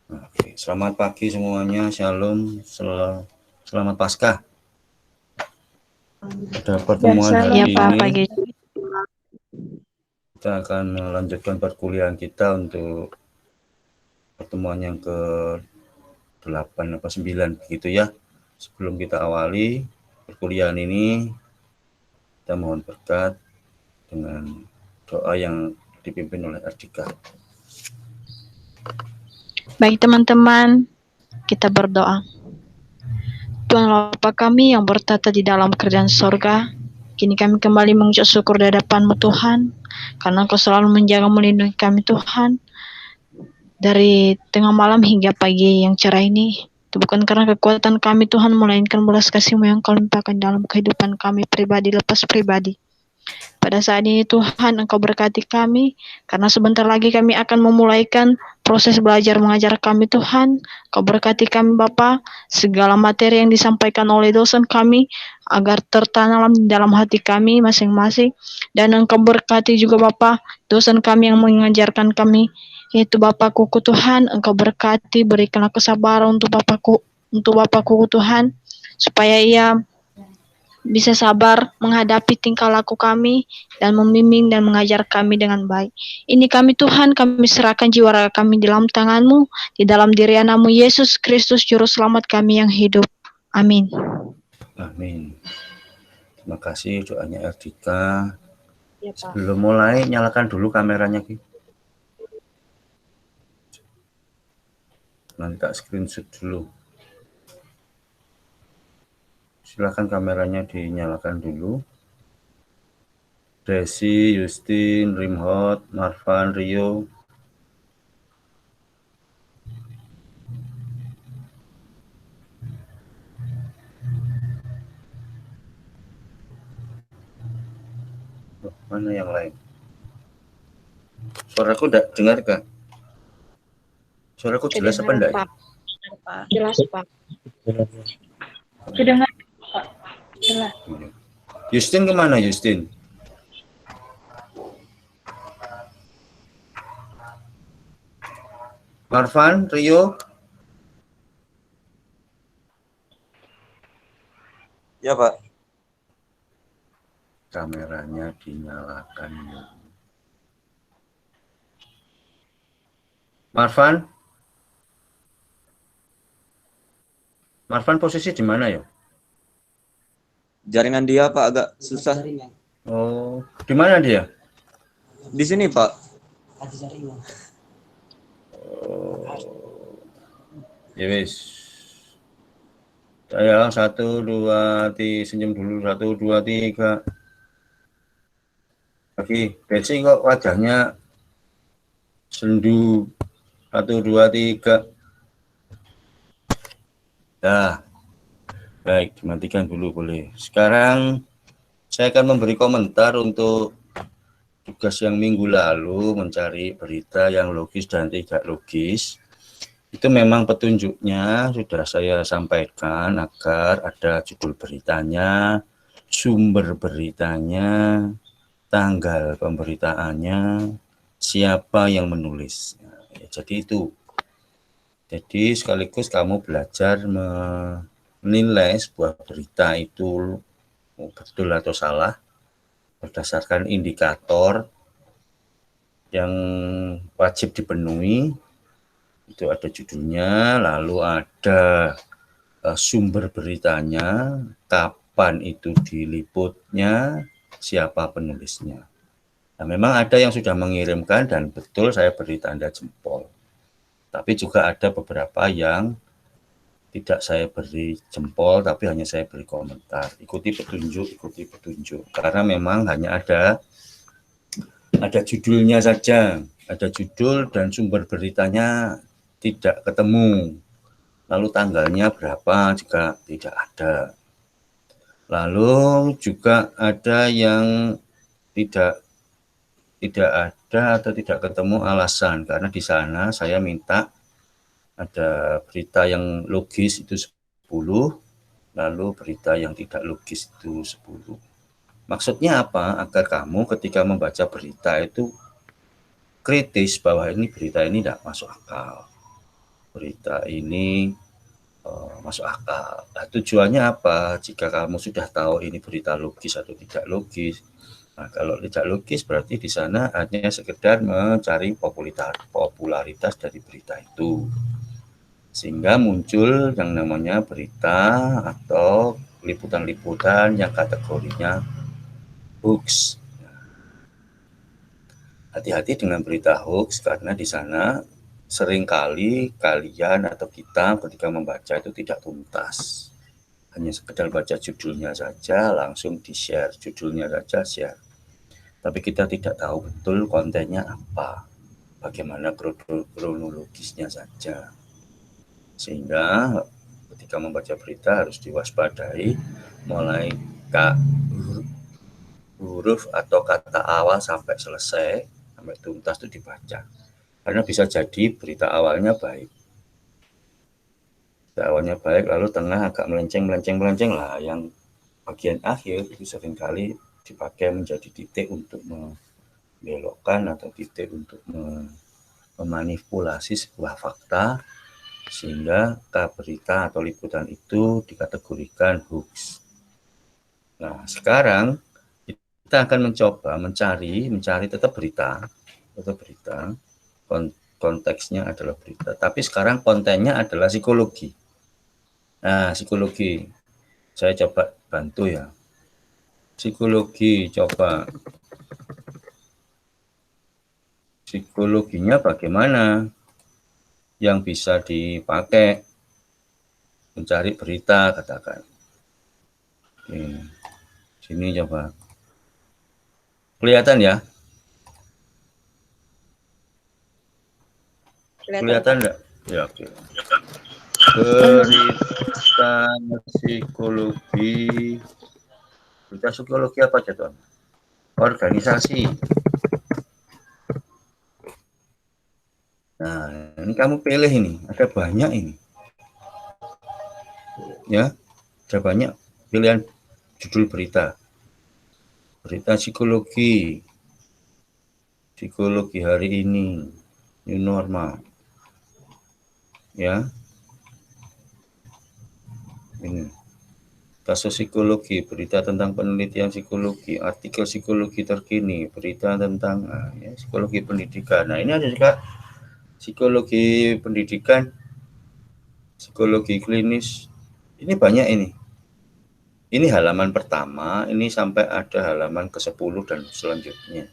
Oke, selamat pagi semuanya, Shalom, selamat Paskah. Pada pertemuan hari Ya, Pak, ini pagi. kita akan melanjutkan perkuliahan kita untuk pertemuan yang ke-8 atau 9 begitu ya. Sebelum kita awali perkuliahan ini, kita mohon berkat dengan doa yang dipimpin oleh Ardika. Baik teman-teman, kita berdoa. Tuhan Bapa kami yang bertata di dalam kerajaan sorga, kini kami kembali mengucap syukur di hadapan-Mu Tuhan, karena Engkau selalu menjaga melindungi kami Tuhan, dari tengah malam hingga pagi yang cerah ini. Itu bukan karena kekuatan kami Tuhan, melainkan belas kasih-Mu yang Kau limpahkan dalam kehidupan kami pribadi lepas pribadi. Pada saat ini Tuhan Engkau berkati kami, karena sebentar lagi kami akan memulaikan proses belajar mengajar kami Tuhan. Engkau berkati kami Bapa, segala materi yang disampaikan oleh dosen kami, agar tertanam dalam hati kami masing-masing. Dan Engkau berkati juga Bapa, dosen kami yang mengajarkan kami, yaitu Bapakku Tuhan. Engkau berkati, berikanlah kesabaran untuk Bapakku Tuhan, supaya ia bisa sabar menghadapi tingkah laku kami dan membimbing dan mengajar kami dengan baik. Ini kami Tuhan, kami serahkan jiwa raga kami di dalam tangan-Mu, di dalam diri Anak-Mu Yesus Kristus Juru Selamat kami yang hidup. Amin. Amin. Terima kasih doanya Ardika. Ya, Pak. Sebelum mulai, nyalakan dulu kameranya, Ki. Nanti tak screenshot dulu. Silakan kameranya dinyalakan dulu. Desi, Justin, Rimhot, Marvan, Rio. Mana yang lain? Suaraku enggak dengar, Kak? Suaraku jelas apa enggak ya? Jelas, Pak. Kedengar, Pak. Jelas. Justin kemana, Justin? Marvan, Rio? Ya, Pak. Kameranya dinyalakan. Marvan? Marvan posisi di mana ya? Jaringan dia, Pak, agak susah. Oh, di mana dia? Di sini, Pak. Oh, ya wis. Saya 1, 2, 3, senyum dulu. 1, 2, 3. Lagi, Betsy kok wajahnya sendu. 1, 2, 3. Dah, baik, dimatikan dulu boleh. Sekarang saya akan memberi komentar untuk tugas yang minggu lalu, mencari berita yang logis dan tidak logis. Itu memang petunjuknya sudah saya sampaikan agar ada judul beritanya, sumber beritanya, tanggal pemberitaannya, siapa yang menulis. Ya, jadi itu. Jadi sekaligus kamu belajar menilai sebuah berita itu betul atau salah berdasarkan indikator yang wajib dipenuhi. Itu ada judulnya, lalu ada sumber beritanya, kapan itu diliputnya, siapa penulisnya. Nah, memang ada yang sudah mengirimkan dan betul saya beri tanda jempol. Tapi juga ada beberapa yang tidak saya beri jempol, tapi hanya saya beri komentar. Ikuti petunjuk. Karena memang hanya ada judulnya saja, ada judul dan sumber beritanya tidak ketemu. Lalu tanggalnya berapa juga tidak ada. Lalu juga ada yang tidak ada atau tidak ketemu alasan, karena di sana saya minta ada berita yang logis itu 10, lalu berita yang tidak logis itu 10. Maksudnya apa? Agar kamu ketika membaca berita itu kritis bahwa ini berita ini tidak masuk akal. berita ini masuk akal. Nah, tujuannya apa? Jika kamu sudah tahu ini berita logis atau tidak logis. Nah, kalau tidak logis berarti di sana hanya sekedar mencari popularitas dari berita itu. Sehingga muncul yang namanya berita atau liputan-liputan yang kategorinya hoax. Hati-hati dengan berita hoax karena di sana seringkali kalian atau kita ketika membaca itu tidak tuntas. Hanya sekedar baca judulnya saja langsung di-share, judulnya saja share. Tapi kita tidak tahu betul kontennya apa, bagaimana kronologisnya saja. Sehingga ketika membaca berita harus diwaspadai mulai huruf atau kata awal sampai selesai, sampai tuntas itu dibaca. Karena bisa jadi berita awalnya baik. Berita awalnya baik, lalu tengah agak melenceng lah. Yang bagian akhir itu seringkali dipakai menjadi titik untuk membelokkan atau titik untuk memanipulasi sebuah fakta, sehingga berita atau liputan itu dikategorikan hoax. Nah, sekarang kita akan mencoba mencari tetap berita, konteksnya adalah berita, tapi sekarang kontennya adalah psikologi. Nah, psikologi, saya coba bantu ya. Psikologi, coba. Psikologinya bagaimana yang bisa dipakai mencari berita, katakan. Oke. Sini coba. Kelihatan ya? Kelihatan enggak? Ya, oke. Berita psikologi. Berita psikologi apa, Jatuh? Organisasi. Nah, ini kamu pilih ini. Ada banyak ini. Ya, ada banyak pilihan judul berita. Berita psikologi. Psikologi hari ini. New normal. Ya. Ini. Kasus psikologi, berita tentang penelitian psikologi, artikel psikologi terkini, berita tentang psikologi pendidikan. Nah, ini ada juga psikologi pendidikan, psikologi klinis. Ini banyak ini. Ini halaman pertama, ini sampai ada halaman ke-10 dan selanjutnya.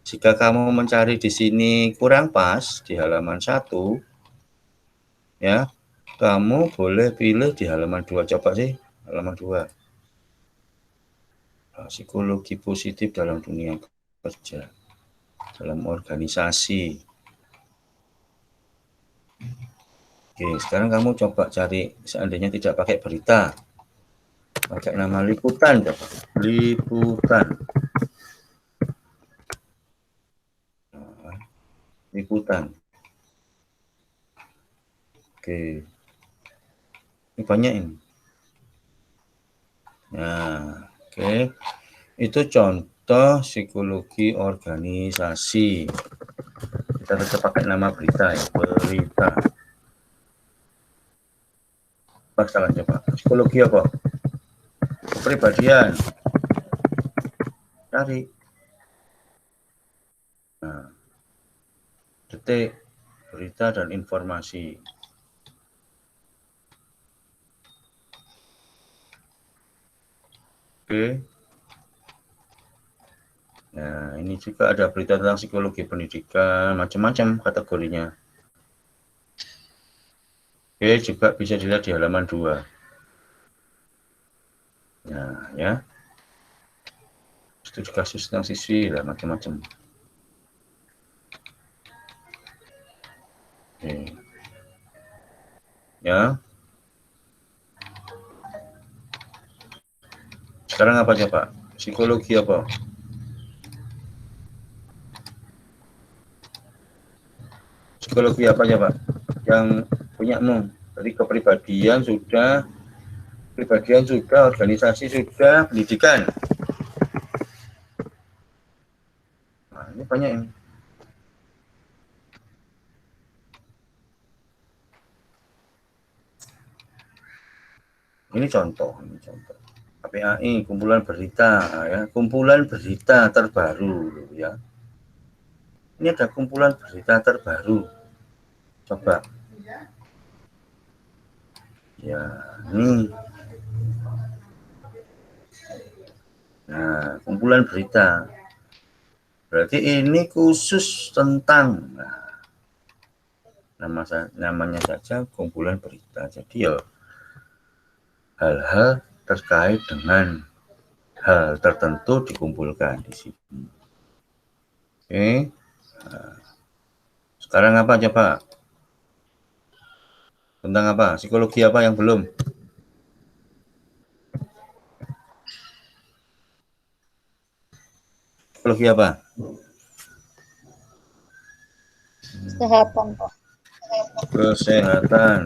Jika kamu mencari di sini kurang pas di halaman 1, ya, kamu boleh pilih di halaman 2. Coba sih, halaman 2. Psikologi positif dalam dunia kerja, dalam organisasi. Oke, sekarang kamu coba cari, seandainya tidak pakai berita, pakai nama liputan, coba. Liputan. Liputan. Oke. Ini banyak ini. Nah, oke. Itu contoh psikologi organisasi. Kita tetap pakai nama berita ya, berita. Sekarang coba. Psikologi apa? Kepribadian. Cari. Nah, detik, berita dan informasi. Oke. Nah, ini juga ada berita tentang psikologi pendidikan, macam-macam kategorinya. Oke, juga bisa dilihat di halaman 2. Nah, ya. Studi kasus tentang siswi, lah, macam-macam. Oke. Ya. Sekarang apa coba? Psikologi apa? Psikologi apa coba? Yang punyamu? Tadi kepribadian sudah, organisasi sudah, pendidikan. Nah, ini banyak ini. Ini contoh. KPAI, kumpulan berita ya, kumpulan berita terbaru ya. Ini ada kumpulan berita terbaru. Coba. Ya, ini. Nah, kumpulan berita. Berarti ini khusus tentang namanya saja kumpulan berita. Jadi ya hal-hal terkait dengan hal tertentu dikumpulkan di sini. Oke. Nah, sekarang apa coba? Tentang apa? Psikologi apa yang belum? Psikologi apa? Kesehatan, Pak. Kesehatan.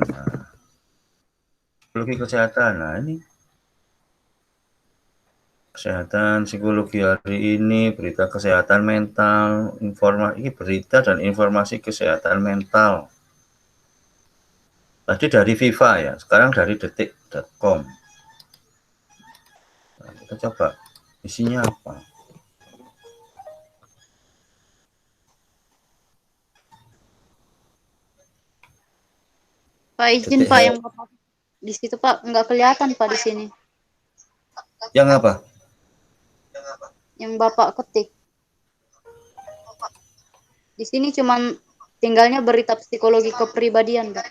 Psikologi kesehatan. Nah, ini kesehatan psikologi hari ini, berita kesehatan mental, informasi berita dan informasi kesehatan mental. Tadi dari Viva ya, sekarang dari detik.com. Nah, kita coba isinya apa. Pak izin Pak, yang Bapak di situ Pak nggak kelihatan Pak di sini. Yang apa? Yang Bapak ketik. Di sini cuman tinggalnya berita psikologi kepribadian, Pak.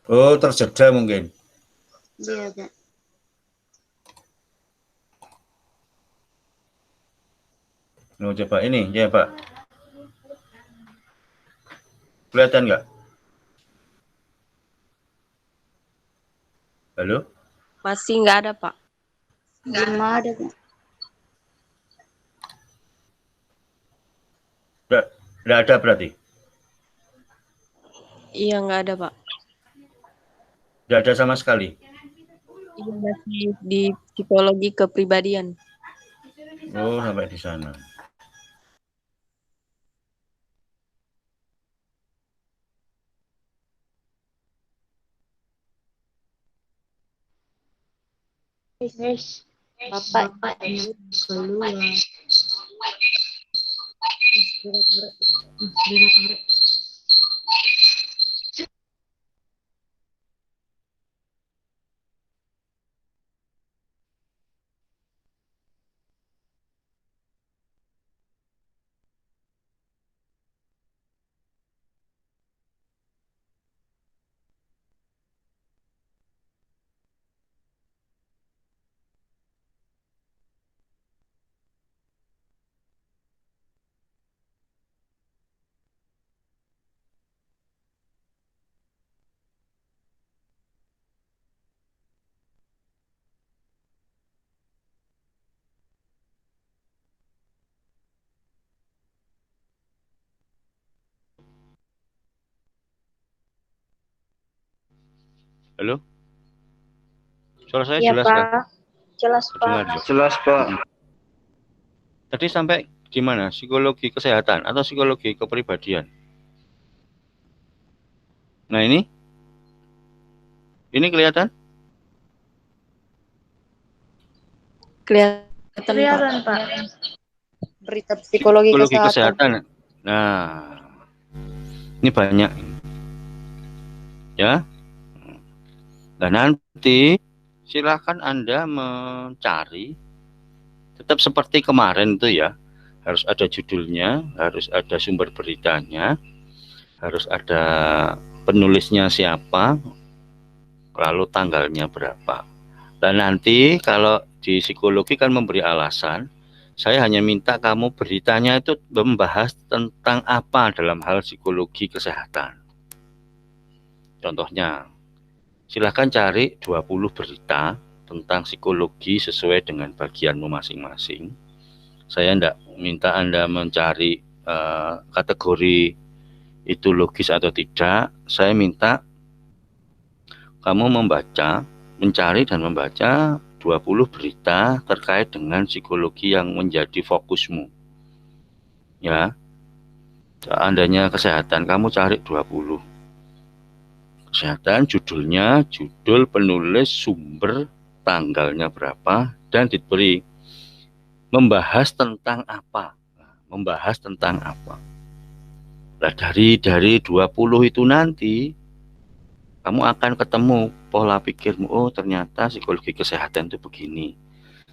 Oh, terjeda mungkin. Iya, Pak. Mau coba ini, ya Pak. Kelihatan nggak? Halo? Masih nggak ada, Pak. Belum ada, Pak. Nggak ada berarti? Iya, nggak ada, Pak. Nggak ada sama sekali? Iya, masih di psikologi kepribadian. Oh, sampai di sana. Bapak keluar. Halo? Suara saya Iya, jelas Pak. kan? Jelas, Dengar, Pak. ya? Jelas, Pak. Tadi sampai di mana? Psikologi kesehatan atau psikologi kepribadian? Nah, ini kelihatan? Kelihatan, Pak. Berita psikologi kesehatan. Nah, ini banyak. Ya. Nah, nanti silakan Anda mencari tetap seperti kemarin itu ya. Harus ada judulnya, harus ada sumber beritanya, harus ada penulisnya siapa, lalu tanggalnya berapa. Dan nanti kalau di psikologi kan memberi alasan, saya hanya minta kamu beritanya itu membahas tentang apa dalam hal psikologi kesehatan. Contohnya, silahkan cari 20 berita tentang psikologi sesuai dengan bagianmu masing-masing. Saya tidak minta Anda mencari kategori itu logis atau tidak. Saya minta kamu mencari dan membaca 20 berita terkait dengan psikologi yang menjadi fokusmu. Ya. Seandainya kesehatan, kamu cari 20. kesehatan, judulnya, judul, penulis, sumber, tanggalnya berapa, dan diberi membahas tentang apa. Membahas tentang apa. Nah, dari 20 itu nanti kamu akan ketemu pola pikirmu. Oh, ternyata psikologi kesehatan itu begini.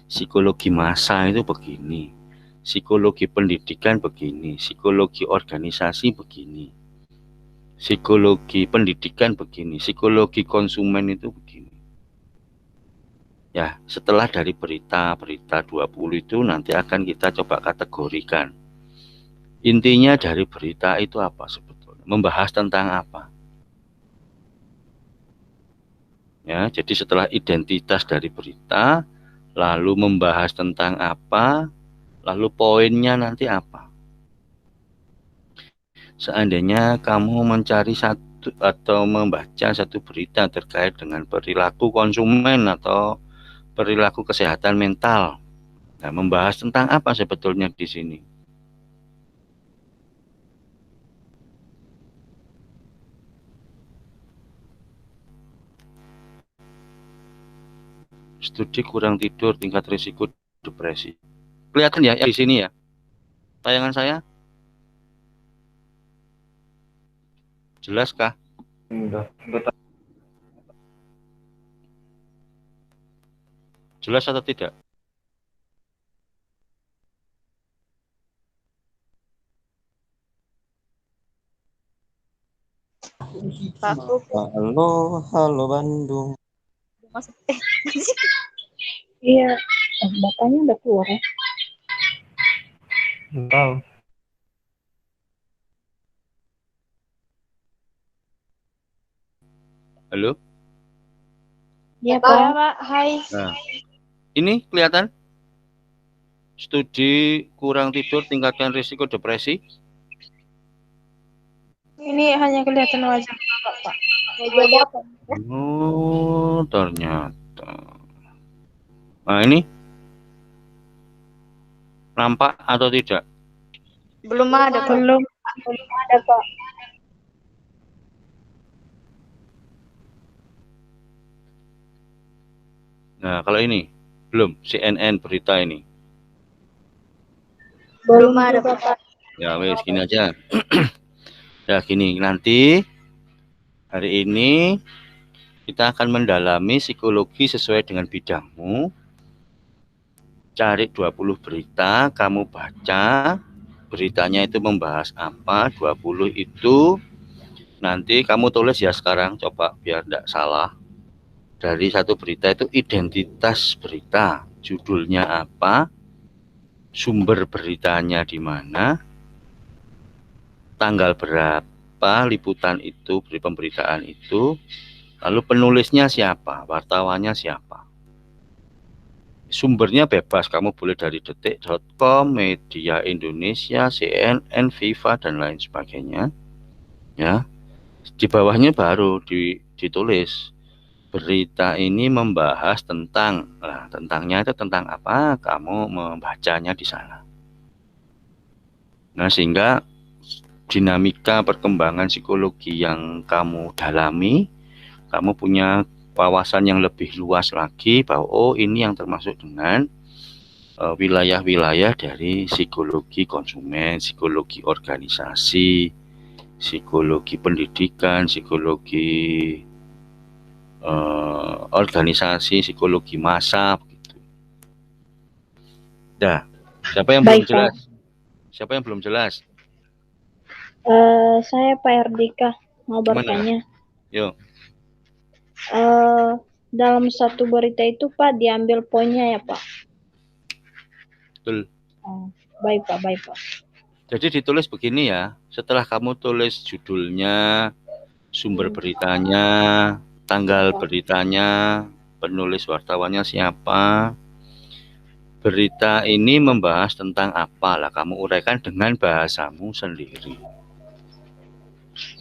Psikologi massa itu begini. Psikologi pendidikan begini. Psikologi organisasi begini. Psikologi pendidikan begini. Psikologi konsumen itu begini. Ya, setelah dari berita-berita 20 itu nanti akan kita coba kategorikan. Intinya dari berita itu apa sebetulnya? Membahas tentang apa? Ya, jadi setelah identitas dari berita, lalu membahas tentang apa, lalu poinnya nanti apa. Seandainya kamu mencari satu atau membaca satu berita terkait dengan perilaku konsumen atau perilaku kesehatan mental, nah, membahas tentang apa sebetulnya di sini? Studi kurang tidur, tingkat risiko depresi. Kelihatan ya di sini ya, tayangan saya? Jelaskah? Jelas atau tidak? Halo Bandung. Iya, bapaknya udah keluar ya. Tahu. Halo? Iya, Pak. Hai. Nah, ini kelihatan? Studi kurang tidur tingkatkan risiko depresi. Ini hanya kelihatan wajah Pak. Oh, ternyata. Nah, ini nampak atau tidak? Belum ada, Pak. Belum ada, Pak. Nah, kalau ini belum, CNN berita ini. Belum ada, Pak. Ya, wes gini aja. Ya, gini, nanti hari ini kita akan mendalami psikologi sesuai dengan bidangmu. Cari 20 berita, kamu baca. Beritanya itu membahas apa, 20 itu nanti kamu tulis ya sekarang, coba biar tidak salah. Dari satu berita itu identitas berita, judulnya apa, sumber beritanya di mana, tanggal berapa liputan itu, beri pemberitaan itu, lalu penulisnya siapa, wartawannya siapa. Sumbernya bebas, kamu boleh dari detik.com, Media Indonesia, CNN, Viva, dan lain sebagainya. Ya, di bawahnya baru ditulis berita ini membahas tentang, nah, tentangnya itu tentang apa, kamu membacanya di sana. Nah, sehingga dinamika perkembangan psikologi yang kamu dalami, kamu punya wawasan yang lebih luas lagi bahwa oh ini yang termasuk dengan wilayah-wilayah dari psikologi konsumen, psikologi organisasi, psikologi pendidikan, psikologi organisasi, psikologi massa begitu. Dah, siapa yang belum jelas? Siapa yang belum jelas? Saya Pak Erdika mau bertanya. Yuk. Dalam satu berita itu Pak diambil poinnya ya Pak? Betul. Baik Pak, baik Pak. Jadi ditulis begini ya, setelah kamu tulis judulnya, sumber beritanya, tanggal beritanya, penulis wartawannya siapa, berita ini membahas tentang apa lah, kamu uraikan dengan bahasamu sendiri.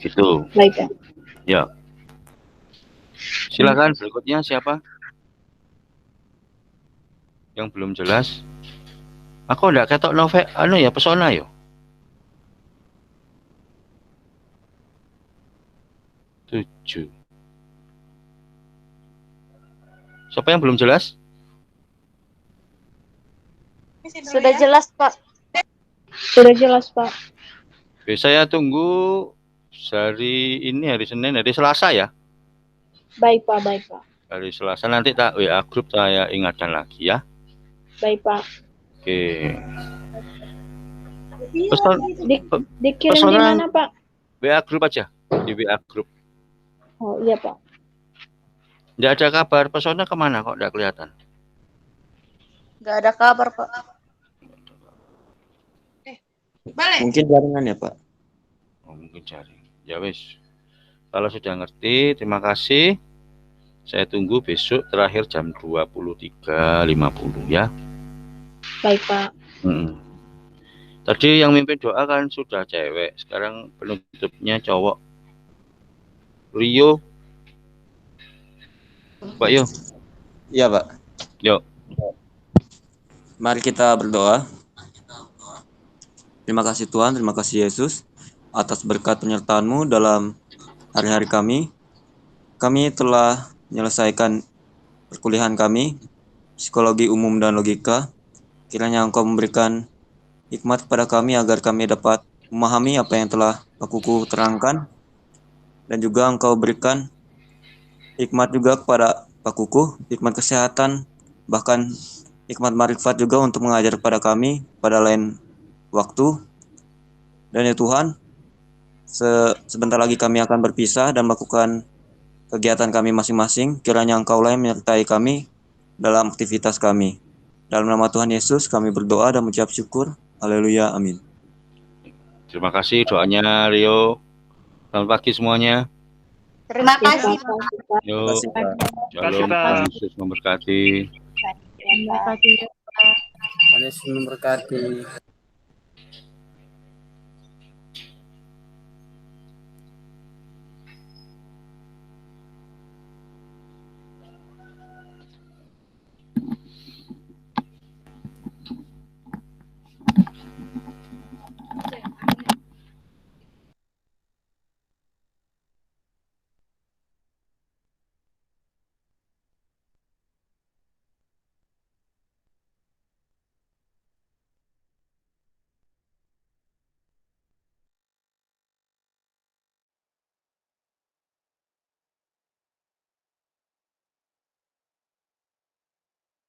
Gitu. Baik Pak. Ya. Silakan berikutnya siapa? Yang belum jelas? Aku enggak ketok novel, ya pesona yo. 7. Siapa yang belum jelas? Sudah jelas, Pak. Sudah jelas, Pak. Oke, saya tunggu hari ini, hari Senin, hari Selasa ya. Baik, Pak. Baik, Pak. Hari Selasa nanti tak WA grup saya ingatkan lagi ya. Baik, Pak. Oke. Pesan, Dikirim di Personal. mana, Pak? WA grup aja. Di WA grup. Oh, iya, Pak. Nggak ada kabar. Pesona kemana kok nggak kelihatan? Nggak ada kabar, Pak. Mungkin jaringan ya, Pak. Oh, mungkin cari. Ya wis. Kalau sudah ngerti, terima kasih. Saya tunggu besok terakhir jam 23.50 ya. Baik, Pak. Tadi yang mimpin doa kan sudah cewek. Sekarang penutupnya cowok. Rio. Pak Yo. Iya, Pak. Yuk. Mari kita berdoa. Terima kasih Tuhan, terima kasih Yesus atas berkat penyertaan-Mu dalam hari-hari kami. Kami telah menyelesaikan perkuliahan kami, psikologi umum dan logika. Kiranya Engkau memberikan hikmat kepada kami agar kami dapat memahami apa yang telah Pak Kuku terangkan. Dan juga Engkau berikan hikmat juga kepada Pak Kuku, hikmat kesehatan, bahkan hikmat marifat juga untuk mengajar kepada kami pada lain waktu. Dan ya Tuhan, sebentar lagi kami akan berpisah dan melakukan kegiatan kami masing-masing. Kiranya Engkaulah yang menyertai kami dalam aktivitas kami. Dalam nama Tuhan Yesus kami berdoa dan mengucap syukur. Haleluya, amin. Terima kasih doanya Rio. Selamat pagi semuanya. Terima kasih, Pak. Pak. Yuk. Terima kasih, Pak. Shalom, Tuhan Yesus memberkati. Terima kasih. Tuhan Yesus memberkati.